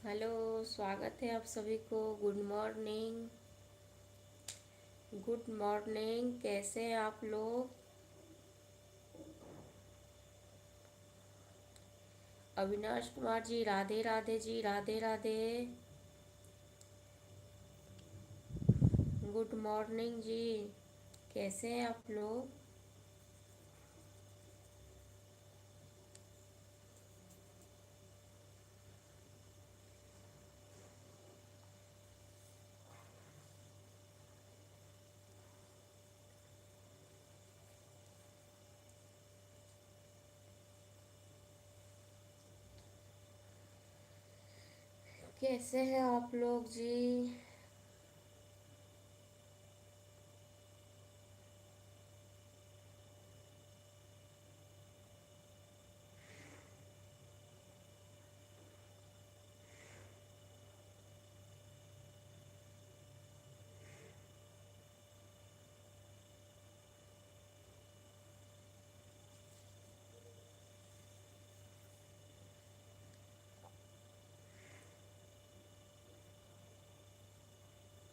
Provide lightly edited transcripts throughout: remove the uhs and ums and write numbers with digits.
Hello. स्वागत है आप सभी को। Good morning. Good morning. कैसे हैं आप लोग? अविनाश कुमार जी, राधे राधे जी, राधे राधे। गुड मॉर्निंग जी। कैसे हैं आप लोग? कैसे हैं आप लोग जी?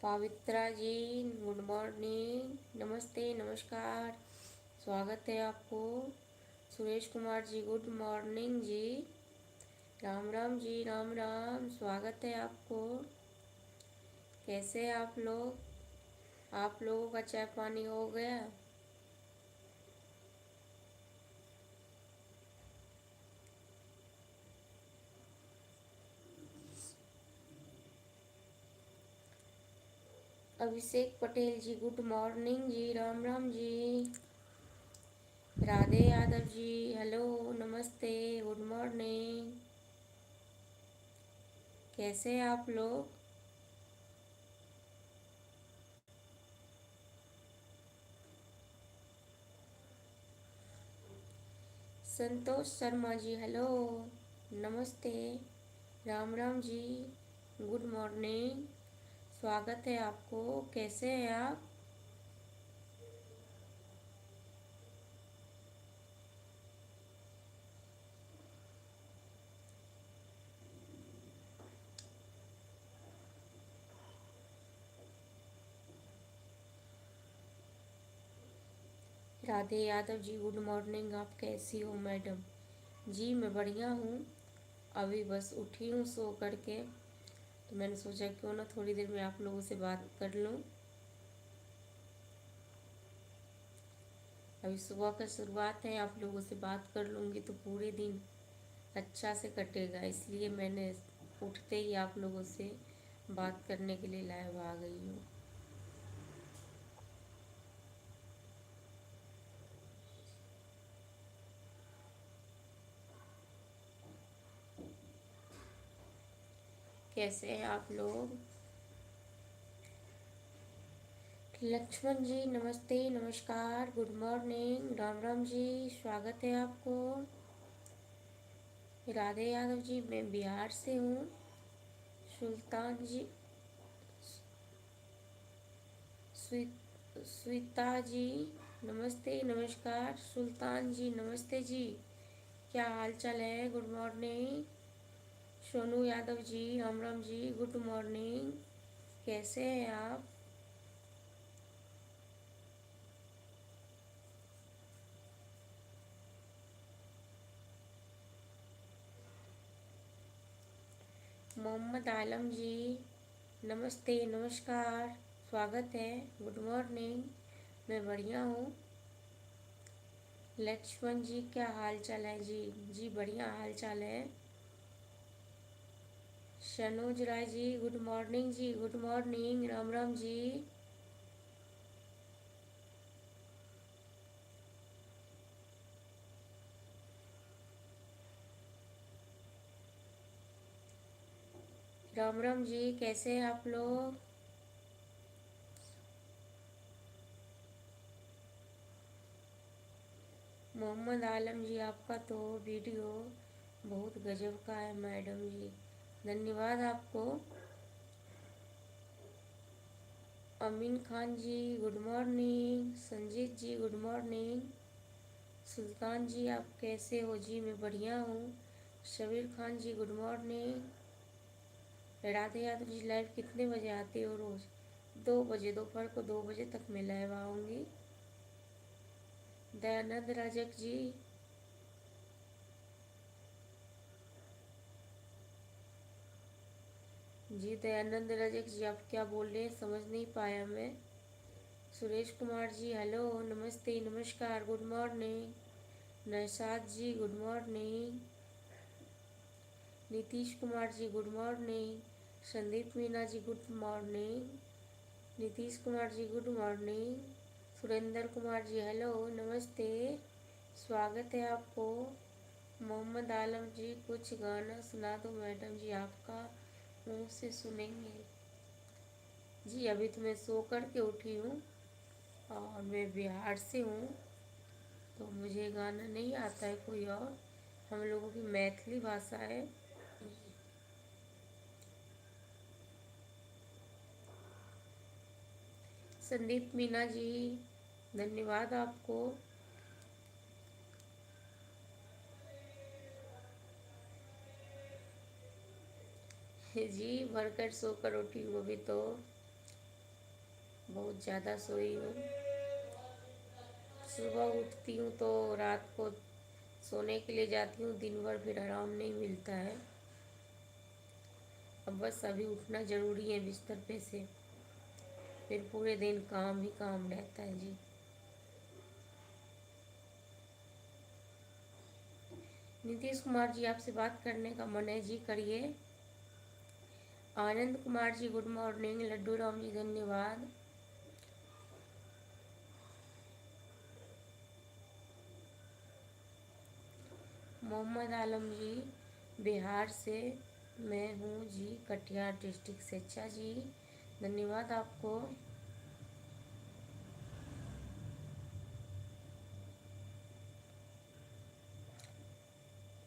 पवित्रा जी, गुड मॉर्निंग। नमस्ते, नमस्कार। स्वागत है आपको। सुरेश कुमार जी, गुड मॉर्निंग जी। राम राम जी, राम राम। स्वागत है आपको। कैसे हैं आप लोग? आप लोगों का चाय पानी हो गया? अभिषेक पटेल जी, गुड मॉर्निंग जी, राम राम जी। राधे यादव जी, हेलो, नमस्ते, गुड मॉर्निंग। कैसे हैं आप लोग? संतोष शर्मा जी, हेलो, नमस्ते, राम राम जी, गुड मॉर्निंग। स्वागत है आपको। कैसे हैं आप? Radhe Yadav ji, good morning. आप कैसी हो मैडम? जी मैं बढ़िया हूँ। अभी बस उठी हूँ सो करके, तो मैंने सोचा क्यों ना थोड़ी देर में आप लोगों से बात कर लूँ। अभी सुबह का शुरुआत है, आप लोगों से बात कर लूँगी तो पूरे दिन अच्छा से कटेगा, इसलिए मैंने उठते ही आप लोगों से बात करने के लिए लाइव आ गई हूँ। कैसे हैं आप लोग? लक्ष्मण जी, नमस्ते, नमस्कार, गुड मॉर्निंग, राम राम जी। स्वागत है आपको। राधे यादव जी, मैं बिहार से हूँ। सुल्तान जी, स्वीता जी, नमस्ते, नमस्कार। सुल्तान जी, नमस्ते जी। क्या हाल चाल है? Good morning. Sonu Yadav ji, Ram Ram ji, good morning. कैसे हैं आप? मोहम्मद आलम जी, नमस्ते, नमस्कार। स्वागत है। Good morning. मैं बढ़िया हूँ। लक्ष्मण जी, क्या हाल चाल है जी? जी बढ़िया हाल चाल है। सनोज राय जी, गुड मॉर्निंग जी, गुड मॉर्निंग, राम राम जी। राम राम जी, कैसे हैं आप लोग? मोहम्मद आलम जी, आपका तो वीडियो बहुत गजब का है मैडम जी। धन्यवाद आपको। अमीन खान जी, गुड मॉर्निंग। संजीत जी, गुड मॉर्निंग। सुल्तान जी, आप कैसे हो? जी मैं बढ़िया हूँ। शबीर खान जी, good morning. Radhe Yadav ji, live कितने बजे आती हो रोज? 2 बजे, दोपहर को 2 बजे तक मैं लाइव आऊँगी। दयानंद रजक जी, जी दयानंद रजक जी, आप क्या बोल रहे हैं समझ नहीं पाया मैं। सुरेश कुमार जी हेलो, नमस्ते, नमस्कार, गुड मॉर्निंग। नौशाद जी good morning. Nitish Kumar ji good morning. Sandeep Meena ji good morning. Nitish Kumar ji good morning. Surendra Kumar ji hello, नमस्ते, स्वागत है आपको। मोहम्मद आलम जी, कुछ गाना सुना दो मैडम जी, आपका मुंह से सुनेंगे। जी अभी तो मैं सो कर के उठी हूँ और मैं बिहार से हूँ, तो मुझे गाना नहीं आता है कोई और। हम लोगों की मैथिली भाषा है। संदीप मीना जी, धन्यवाद आपको। जी भरकर सोकर उठी हूँ, अभी तो बहुत ज़्यादा सोई हूँ। सुबह उठती हूँ तो रात को सोने के लिए जाती हूँ, दिन भर फिर आराम नहीं मिलता है। अब बस अभी उठना ज़रूरी है बिस्तर पे से, फिर पूरे दिन काम ही काम रहता है जी। नीतीश कुमार जी, आपसे बात करने का मन है जी, करिए। Anand Kumar ji good morning. लड्डू राम जी धन्यवाद। मोहम्मद आलम जी, बिहार से मैं हूँ जी, कटिहार डिस्ट्रिक्ट से। अच्छा जी, धन्यवाद आपको।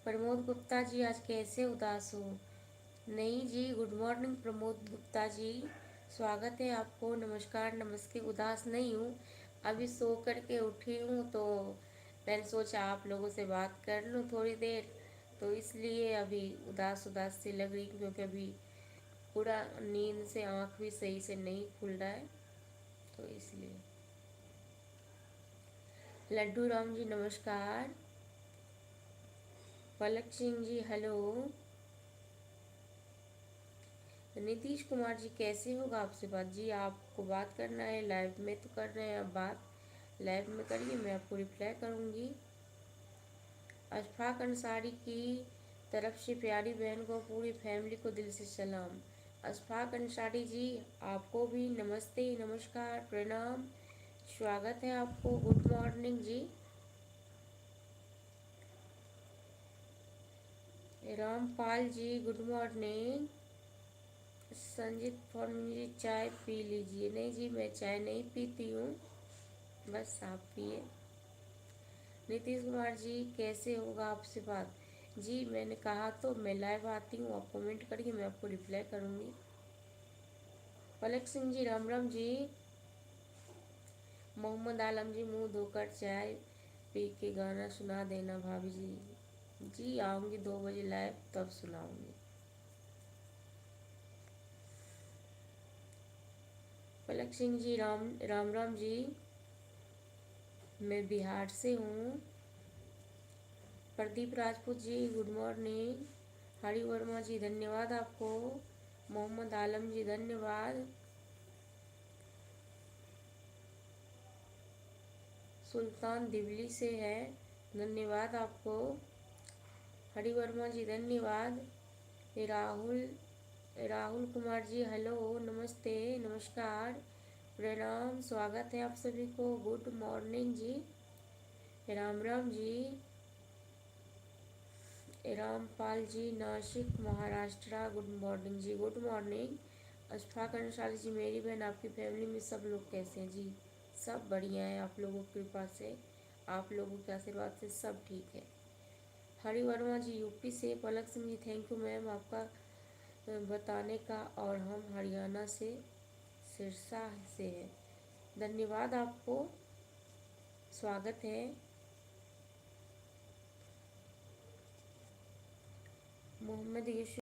प्रमोद गुप्ता जी, आज कैसे उदास हो? नहीं जी, गुड मॉर्निंग प्रमोद गुप्ता जी, स्वागत है आपको। नमस्कार, नमस्ते। उदास नहीं हूँ, अभी सो कर के उठी हूँ तो मैंने सोचा आप लोगों से बात कर लूँ थोड़ी देर, तो इसलिए अभी उदास उदास सी लग रही, क्योंकि अभी पूरा नींद से आँख भी सही से नहीं खुल रहा है, तो इसलिए। लड्डू राम जी नमस्कार। पलक सिंह जी हेलो। नीतीश कुमार जी, कैसे होगा आपसे बात? जी आपको बात करना है, लाइव में तो कर रहे हैं, आप बात लाइव में करिए, मैं आपको रिप्लाई करूँगी। अशफाक अंसारी की तरफ से प्यारी बहन को, पूरी फैमिली को दिल से सलाम। अशफाक अंसारी जी, आपको भी नमस्ते, नमस्कार, प्रणाम, स्वागत है आपको, गुड मॉर्निंग जी। Rampal ji good morning. Sanjeet form जी, चाय पी लीजिए। नहीं जी, मैं चाय नहीं पीती हूँ, बस आप पिए। नीतीश कुमार जी, कैसे होगा आपसे बात? जी मैंने कहा तो मैं लाइव आती हूँ, आप कमेंट करिए, मैं आपको रिप्लाई करूँगी। पलक सिंह जी राम राम जी। मोहम्मद आलम जी, मुंह धोकर चाय पी के गाना सुना देना भाभी जी। जी आऊँगी 2 बजे लाइव, तब सुनाऊँगी। पलक सिंह जी राम राम राम जी, मैं बिहार से हूँ। Pradeep Rajput ji good morning. हरि वर्मा जी धन्यवाद आपको। मोहम्मद आलम जी धन्यवाद। सुल्तान दिल्ली से है, धन्यवाद आपको। हरि वर्मा जी धन्यवाद। राहुल राहुल कुमार जी हेलो, नमस्ते, नमस्कार, प्रणाम, स्वागत है आप सभी को, गुड मॉर्निंग जी। राम राम जी। रामपाल जी नासिक महाराष्ट्र, गुड मॉर्निंग जी, गुड मॉर्निंग। अशफाक अंसारी जी, मेरी बहन, आपकी फैमिली में सब लोग कैसे हैं जी? सब बढ़िया है, आप लोगों की कृपा से, आप लोगों के आशीर्वाद से सब ठीक है। हरि वर्मा जी यूपी से। पलक Singh ji, thank you ma'am आपका बताने का, और हम हरियाणा से, सिरसा से हैं, धन्यवाद आपको, स्वागत है। मोहम्मद यूसुफ